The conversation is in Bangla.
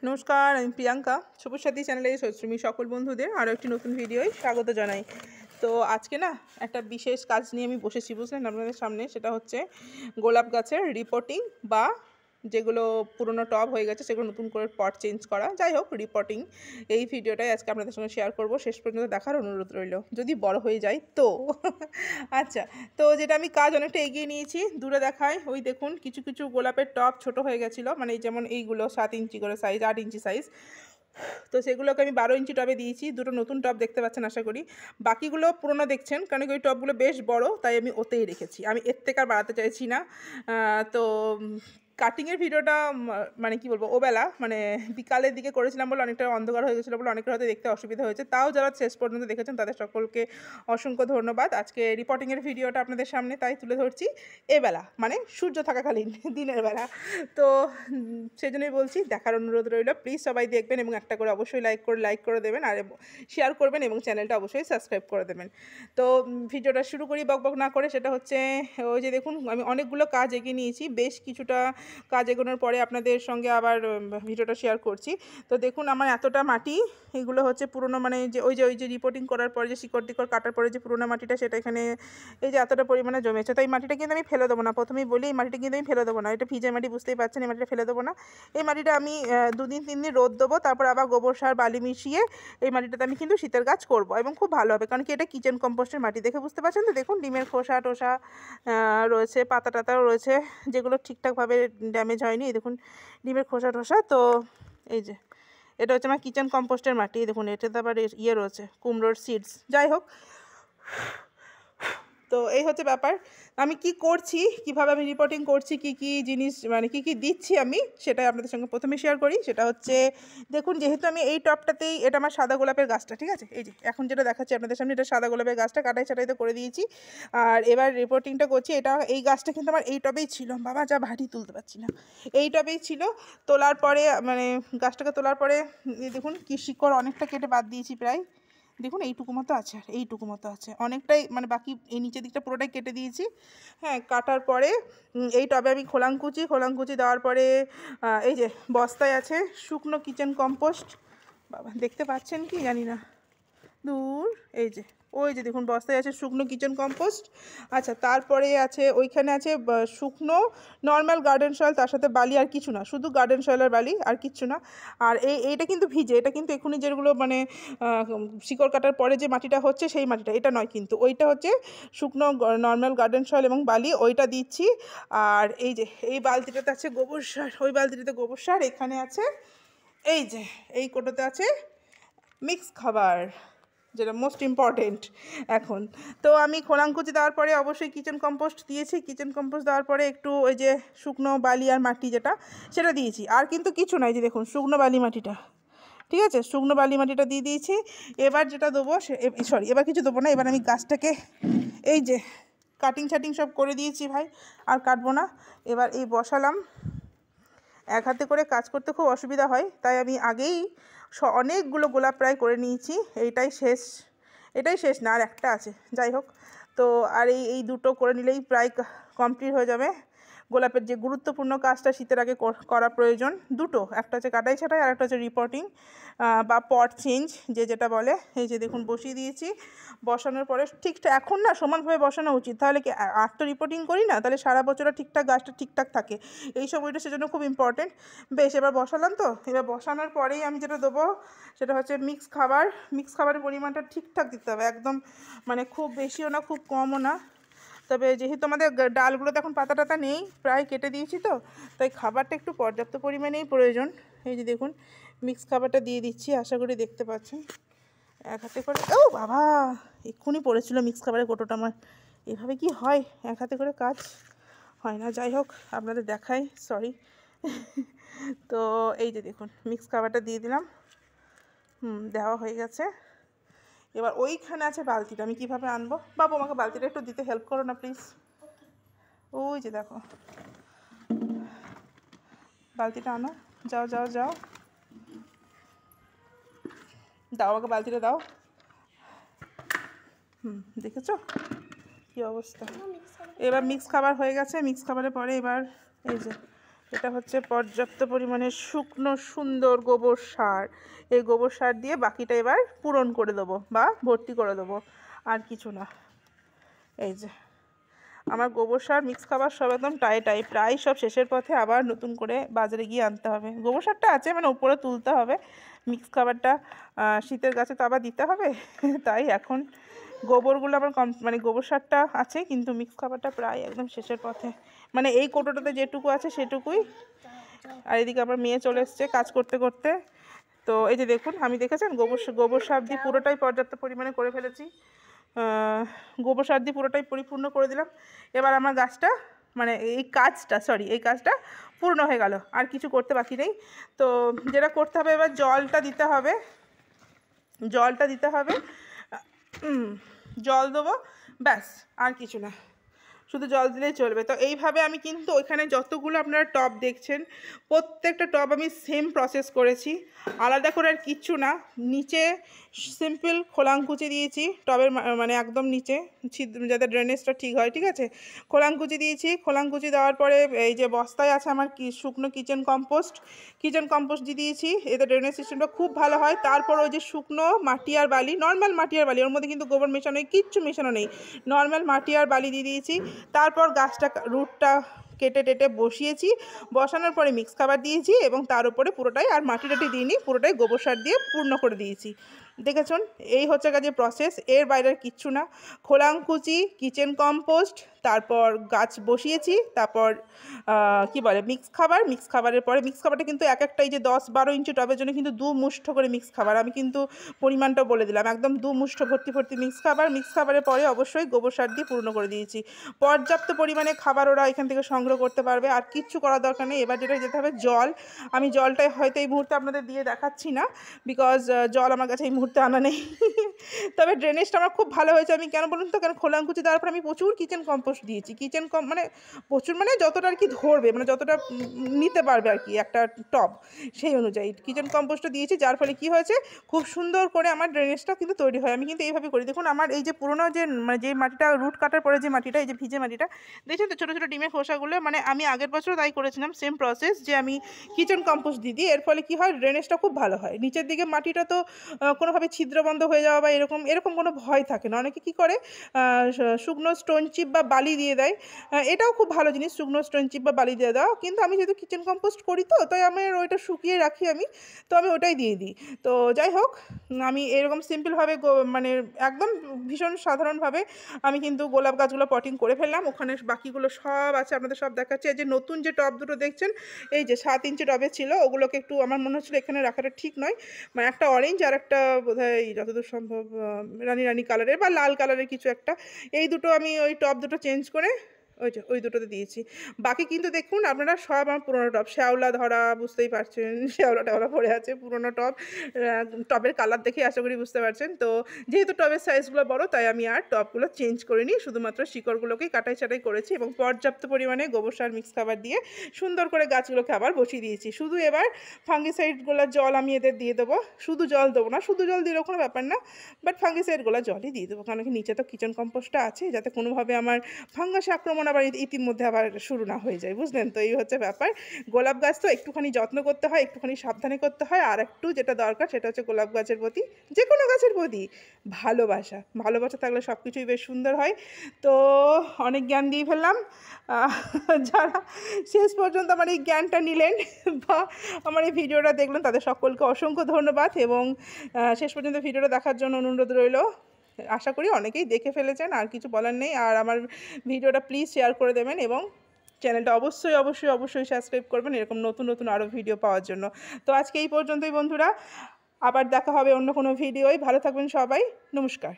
নমস্কার, আমি প্রিয়াঙ্কা। সবুজ সাথী চ্যানেলে তুমি সকল বন্ধুদের আরও একটি নতুন ভিডিওয় স্বাগত জানাই। তো আজকে না একটা বিশেষ কাজ নিয়ে আমি বসেছি, বুঝলেন, আপনাদের সামনে। সেটা হচ্ছে গোলাপ গাছের রিপোর্টিং, বা যেগুলো পুরনো টব হয়ে গেছে সেগুলো নতুন করে পট চেঞ্জ করা, যাই হোক রিপোর্টিং। এই ভিডিওটাই আজকে আপনাদের সঙ্গে শেয়ার করব। শেষ পর্যন্ত দেখার অনুরোধ রইল, যদি বড় হয়ে যায় তো। আচ্ছা, তো যেটা আমি কাজ অনেকটা এগিয়ে নিয়েছি, দূরে দেখায়। ওই দেখুন, কিছু কিছু গোলাপের টব ছোট হয়ে গেছিলো, মানে যেমন এইগুলো 7 ইঞ্চি করে সাইজ, 8 ইঞ্চি সাইজ। তো সেগুলোকে আমি 12 ইঞ্চি টবে দিয়েছি। দুটো নতুন টব দেখতে পাচ্ছেন আশা করি। বাকিগুলো পুরোনো দেখছেন, কারণ ওই টবগুলো বেশ বড়, তাই আমি ওতেই রেখেছি। আমি এর থেকে আর বাড়াতে চাইছি না। তো কাটিংয়ের ভিডিওটা মানে কি বলবো, ওবেলা মানে বিকালের দিকে করেছিলাম বলে অনেকটা অন্ধকার হয়ে গেছিলো বলে অনেকটা হয়তো দেখতে অসুবিধা হয়েছে। তাও যারা শেষ পর্যন্ত দেখেছেন তাদের সকলকে অসংখ্য ধন্যবাদ। আজকে রিপোর্টিংয়ের ভিডিওটা আপনাদের সামনে তাই তুলে ধরছি এবেলা, মানে সূর্য থাকাকালীন দিনের বেলা। তো সেই জন্যই বলছি, দেখার অনুরোধ রইল। প্লিজ সবাই দেখবেন এবং একটা করে অবশ্যই লাইক করে দেবেন, আর শেয়ার করবেন এবং চ্যানেলটা অবশ্যই সাবস্ক্রাইব করে দেবেন। তো ভিডিওটা শুরু করি বকবক না করে। সেটা হচ্ছে ওই যে দেখুন, আমি অনেকগুলো কাজ এগিয়ে নিয়েছি। বেশ কিছুটা কাজ এগোনোর পরে আপনাদের সঙ্গে আবার ভিডিওটা শেয়ার করছি। তো দেখুন, আমার এতটা মাটি, এগুলো হচ্ছে পুরনো, মানে যে ওই যে রিপোর্টিং করার পরে যে শিকড় টিকড় কাটার পরে যে পুরোনো মাটিটা, সেটা এখানে এই যে এতটা পরিমাণে জমেছে। তো এই মাটিটা কিন্তু আমি ফেলে দেবো না। প্রথমেই বলি, এই মাটিটা কিন্তু আমি ফেলে দেবো না। এটা ভিজে মাটি, বুঝতেই পারছেন। এই মাটিটা ফেলে দেবো না। এই মাটিটা আমি 2-3 দিন রোদ দেবো, তারপর আবার গোবর সার বালি মিশিয়ে এই মাটিটাতে আমি কিন্তু শীতের গাছ করবো, এবং খুব ভালো হবে। কারণ কি, এটা কিচেন কম্পোস্টের মাটি, দেখে বুঝতে পারছেন তো। দেখুন, ডিমের খোসা টোসা রয়েছে, পাতা টাতাও রয়েছে, যেগুলো ঠিকঠাকভাবে ড্যামেজ হয়নি। এই দেখুন, ডিমের খোসা টোসা। তো এই যে এটা হচ্ছে আমার কিচেন কম্পোস্টের মাটি। দেখুন, এটাতে আবার ইয়ে রয়েছে, কুমড়োর সিডস। যাই হোক, তো এই হচ্ছে ব্যাপার। আমি কি করছি, কিভাবে আমি রিপোর্টিং করছি, কি কি জিনিস, মানে কি কি দিচ্ছি আমি, সেটাই আপনাদের সঙ্গে প্রথমে শেয়ার করি। সেটা হচ্ছে, দেখুন, যেহেতু আমি এই টবটাতেই, এটা আমার সাদা গোলাপের গাছটা, ঠিক আছে। এই যে এখন যেটা দেখাচ্ছি আপনাদের সামনে, এটা সাদা গোলাপের গাছটা কাটাই ছাটাইতে করে দিয়েছি। আর এবার রিপোর্টিংটা করছি। এই গাছটা কিন্তু আমার এই টবেই ছিল। বাবা, যা ভারী তুলতে পারছি না। এই টবেই ছিল। তোলার পরে, মানে গাছটাকে তোলার পরে দেখুন কি শিকড় অনেকটা কেটে বাদ দিয়েছি। প্রায় দেখুন এইটুকু মতো আছে, আর এইটুকু মতো আছে, অনেকটাই, মানে বাকি এই নিচের দিকটা পুরোটাই কেটে দিয়েছি। হ্যাঁ, কাটার পরে এই টবে আমি খোলাঙ্কুচি দেওয়ার পরে এই যে বস্তায় আছে শুকনো কিচেন কম্পোস্ট। বাবা, দেখতে পাচ্ছেন কি জানি না, দূর। এই যে, ওই যে দেখুন, বস্তায় আছে শুকনো কিচেন কম্পোস্ট। আচ্ছা, তারপরে আছে, ওইখানে আছে শুকনো নর্মাল গার্ডেন সয়েল, তার সাথে বালি, আর কিছু না, শুধু গার্ডেন সয়েল আর বালি, আর কিচ্ছু না। আর এইটা কিন্তু ভিজে, এটা কিন্তু এখনই যেগুলো মানে শিকড় কাটার পরে যে মাটিটা হচ্ছে সেই মাটিটা, এটা নয় কিন্তু, ওইটা হচ্ছে শুকনো নর্মাল গার্ডেন সয়েল এবং বালি, ওইটা দিচ্ছি। আর এই যে এই বালতিটাতে আছে গোবর সার, ওই বালতিটাতে গোবর সার। এখানে আছে, এই যে এই কোটোতে আছে মিক্স খাবার, যেটা মোস্ট ইম্পর্টেন্ট এখন। তো আমি খোলাঙ্কুচি দেওয়ার পরে অবশ্যই কিচেন কম্পোস্ট দিয়েছি। কিচেন কম্পোস্ট দেওয়ার পরে একটু ওই যে শুকনো বালি আর মাটি যেটা, সেটা দিয়েছি। আর কিন্তু কিছু নাই, যে দেখুন শুকনো বালি মাটিটা, ঠিক আছে, শুকনো বালি মাটিটা দিয়ে দিয়েছি। এবার যেটা দেবো, এবার কিছু দেবো না। এবার আমি গাছটাকে এই যে কাটিং ছাটিং সব করে দিয়েছি ভাই, আর কাটবো না। এবার এই বসালাম। এক হাতে করে কাজ করতে খুব অসুবিধা হয়, তাই আমি আগেই অনেকগুলো গোলাপ প্রায় করে নিয়েছি। এটাই শেষ না, আর একটা আছে, যাই হোক। তো আর এই দুটো করে নিলেই প্রায় কমপ্লিট হয়ে যাবে। গোলাপের যে গুরুত্বপূর্ণ কাজটা শীতের আগে করা প্রয়োজন, দুটো, একটা হচ্ছে কাটাই ছাটাই, আর একটা হচ্ছে রিপোর্টিং বা পট চেঞ্জ, যেটা বলে। এই যে দেখুন, বসিয়ে দিয়েছি। বসানোর পরে এখন না সমানভাবে বসানো উচিত, তাহলে কি, আর তো রিপোর্টিং করি না, তাহলে সারা বছরও ঠিকঠাক গাছটা ঠিকঠাক থাকে। এই সময়টা সেজন্য খুব ইম্পর্টেন্ট। বেশ, এবার বসালাম। তো এবার বসানোর পরেই আমি যেটা দেবো, সেটা হচ্ছে মিক্স খাবারের পরিমাণটা ঠিকঠাক দিতে হবে একদম, মানে খুব বেশিও না, খুব কমও না। তবে যেহেতু আমাদের ডালগুলোতে এখন পাতা টাতা নেই, প্রায় কেটে দিয়েছি, তো তাই খাবারটা একটু পর্যাপ্ত পরিমাণেই প্রয়োজন। এই যে দেখুন, মিক্স খাবারটা দিয়ে দিচ্ছি, আশা করি দেখতে পাচ্ছেন। এক হাতে করে, ও বাবা, এক্ষুনি পড়েছিল মিক্স খাবারের কোটোটা আমার। এভাবে কি হয়, এক হাতে করে কাজ হয় না। যাই হোক, আপনাদের দেখাই, সরি। তো এই যে দেখুন, মিক্স খাবারটা দিয়ে দিলাম। দেওয়া হয়ে গেছে। এবার ওইখানে আছে বালতিটা, আমি কীভাবে আনবো? বাবু, আমাকে বালতিটা একটু দিতে হেল্প করো না প্লিজ। ওই যে দেখো, বালতিটা আনো, যাও যাও যাও, দাও আমাকে বালতিটা দাও। দেখেছো কী অবস্থা? এবার মিক্স খাবার হয়ে গেছে। মিক্স খাবারের পরে এবার এই যে এটা হচ্ছে পর্যাপ্ত পরিমাণে শুকনো সুন্দর গোবর সার। এই গোবর সার দিয়ে বাকিটা এবার পূরণ করে দেবো বা ভর্তি করে দেবো, আর কিছু না। এই যে আমার গোবর সার মিক্স খাবার সব একদম প্রায় সব শেষের পথে, আবার নতুন করে বাজারে গিয়ে আনতে হবে। গোবর সারটা আছে, মানে উপরে তুলতে হবে, মিক্স খাবারটা শীতের গাছে তো আবার দিতে হবে তাই এখন গোবরগুলো আমার মানে গোবর সারটা আছে, কিন্তু মিক্স খাবারটা প্রায় একদম শেষের পথে, মানে এই কৌটোটাতে যেটুকু আছে সেটুকুই। আর এদিকে আমার মেয়ে চলে এসছে কাজ করতে করতে। তো এই যে দেখুন, আমি দেখেছেন গোবর সার দিয়ে পুরোটাই পর্যাপ্ত পরিমাণে করে ফেলেছি। গোবর সার দিয়ে পুরোটাই পরিপূর্ণ করে দিলাম। এবার আমার গাছটা, মানে এই কাজটা পূর্ণ হয়ে গেল, আর কিছু করতে বাকি নেই। তো যেটা করতে হবে, এবার জলটা দিতে হবে, জল দেবো, ব্যাস, আর কিছু না, শুধু জল দিলেই চলবে। তো এইভাবে আমি কিন্তু ওইখানে যতগুলো আপনারা টব দেখছেন, প্রত্যেকটা টব আমি সেম প্রসেস করেছি, আলাদা করে আর কিচ্ছু না। নিচে সিম্পল খোলাঙ্কুচি দিয়েছি টবের, মানে একদম নিচে যাতে ড্রেনেজটা ঠিক হয়, ঠিক আছে, খোলাঙ্কুচি দিয়েছি। খোলাঙ্কুচি দেওয়ার পরে এই যে বস্তায় আছে আমার শুকনো কিচেন কম্পোস্ট দিয়ে দিয়েছি, এতে ড্রেনেজ সিস্টেমটা খুব ভালো হয়। তারপর ওই যে শুকনো মাটি আর বালি, নর্মাল মাটি আর বালি, ওর মধ্যে কিন্তু গোবর মেশানো নেই, কিচ্ছু মেশানো নেই, নর্মাল মাটি আর বালি দিয়ে দিয়েছি। তারপর গাছটা রুটটা কেটে বসিয়েছি, বসানোর পরে মিক্স খাবার দিয়েছি, এবং তার উপরে পুরোটাই, আর মাটি দিইনি, পুরোটাই গোবর সার দিয়ে পূর্ণ করে দিয়েছি। দেখেছেন, এই হচ্ছে কাজের প্রসেস, এর বাইরের কিচ্ছু না। খোলাঙ্কুচি, কিচেন কম্পোস্ট, তারপর গাছ বসিয়েছি, তারপর কি বলে মিক্স খাবারের পরে মিক্স খাবারটা কিন্তু একটাই যে 10-12 ইঞ্চি টবের জন্য কিন্তু 2 মুষ্ঠ করে মিক্স খাবার, আমি কিন্তু পরিমাণটা বলে দিলাম, একদম 2 মুষ্ঠ ভর্তি মিক্স খাবারের পরে অবশ্যই গোবর সার দিয়ে পূর্ণ করে দিয়েছি। পর্যাপ্ত পরিমাণে খাবার ওরা এখান থেকে সংগ্রহ করতে পারবে, আর কিচ্ছু করার দরকার নেই। এবার যেটা যেতে হবে জল, আমি জলটাই হয়তো এই মুহূর্তে আপনাদের দিয়ে দেখাচ্ছি না, বিকজ জল আমার কাছে এই মুহূর্তে আনা নেই তবে ড্রেনেজটা আমার খুব ভালো হয়েছে। আমি কেন বলুন তো, কারণ খোলাঙ্কুচি দেওয়ার পর আমি প্রচুর কিচেন কম্পোস্ট দিয়েছি, মানে প্রচুর, মানে যতটা আর কি ধরবে, মানে যতটা নিতে পারবে আর কি একটা টব, সেই অনুযায়ী কিচেন কম্পোস্টটা দিয়েছি, যার ফলে কি হয়েছে, খুব সুন্দর করে আমার ড্রেনেজটা কিন্তু তৈরি হয়। আমি কিন্তু এইভাবে করি। দেখুন আমার এই যে পুরোনো যে, মানে যে মাটিটা রুট কাটার পরে যে মাটিটা, এই যে ভিজে মাটিটা দেখছেন তো, ছোটো ছোটো ডিমের খোসাগুলো, মানে আমি আগের বছরও তাই করেছিলাম, সেম প্রসেস, যে আমি কিচেন কম্পোস্ট দিই, এর ফলে কি হয়, ড্রেনেজটা খুব ভালো হয়। নিচের দিকে মাটিটা তো কোনোভাবে ছিদ্রবন্ধ হয়ে যাওয়া বা এরকম কোনো ভয় থাকে না। অনেকে কী করে, শুকনো স্টোন চিপ বা বালি দিয়ে দেয়, এটাও খুব ভালো জিনিস, শুকনো স্টোন চিপ বা বালি দিয়ে দেওয়া, কিন্তু আমি যেহেতু কিচেন কম্পোস্ট করি, তো তাই আমি ওইটা শুকিয়ে রাখি, তো আমি ওটাই দিয়ে দিই। তো যাই হোক, আমি এরকম সিম্পলভাবে, মানে একদম ভীষণ সাধারণভাবে আমি কিন্তু গোলাপ গাছগুলো পটিং করে ফেললাম। ওখানে বাকিগুলো সব আছে, আপনাদের সব দেখাচ্ছি। এই যে নতুন যে টব দুটো দেখছেন, এই যে 7 ইঞ্চি টবে ছিল, ওগুলোকে একটু আমার মনে হচ্ছিলো এখানে রাখাটা ঠিক নয়, মানে একটা অরেঞ্জ আর একটা বোধহয় যতদূর সম্ভব রানী কালারের বা লাল কালারের কিছু একটা, এই দুটো আমি ওই টব দুটো চেঞ্জ করে ওই দুটোতে দিয়েছি। বাকি কিন্তু দেখুন আপনারা সব আমার পুরোনো টব, শ্যাওলা ধরা, বুঝতেই পারছেন, শ্যাওলা পড়ে আছে, পুরোনো টব, টবের কালার দেখে আশা করি বুঝতে পারছেন। তো যেহেতু টবের সাইজগুলো বড়, তাই আমি আর টবগুলো চেঞ্জ করিনি, শুধুমাত্র শিকড়গুলোকেই কাটাই করেছি, এবং পর্যাপ্ত পরিমাণে গোবর সার মিক্স খাবার দিয়ে সুন্দর করে গাছগুলোকে আবার বসিয়ে দিয়েছি। শুধু এবার ফাঙ্গিসাইডগুলোর জল আমি এদের দিয়ে দেবো, শুধু জল দেবো না, শুধু জল দিলেও কোনো ব্যাপার না, বাট ফাঙ্গিসাইডগুলো জলই দিয়ে দেবো, কারণ নিচে তো কিচেন কম্পোস্টটা আছে, যাতে কোনোভাবে আমার ফাঙ্গাস আক্রমণ আবার ইতিমধ্যে আবার শুরু না হয়ে যায়, বুঝলেন তো, এই হচ্ছে ব্যাপার। গোলাপ গাছ তো একটুখানি যত্ন করতে হয়, একটুখানি সাবধানে করতে হয়, আর একটু যেটা দরকার সেটা হচ্ছে গোলাপ গাছের প্রতি, যে কোনো গাছের প্রতি ভালোবাসা থাকলে সব কিছুই বেশ সুন্দর হয়। তো অনেক জ্ঞান দিয়ে ফেললাম, যারা শেষ পর্যন্ত আমার এই জ্ঞানটা নিলেন বা আমার এই ভিডিওটা দেখলেন, তাদের সকলকে অসংখ্য ধন্যবাদ, এবং শেষ পর্যন্ত ভিডিওটা দেখার জন্য অনুরোধ রইল। আশা করি অনেকেই দেখে ফেলেছেন, আর কিছু বলার নেই। আর আমার ভিডিওটা প্লিজ শেয়ার করে দেবেন, এবং চ্যানেলটা অবশ্যই সাবস্ক্রাইব করবেন এরকম নতুন আরও ভিডিও পাওয়ার জন্য। তো আজকে এই পর্যন্তই বন্ধুরা, আবার দেখা হবে অন্য কোনো ভিডিওয়। ভালো থাকবেন সবাই, নমস্কার।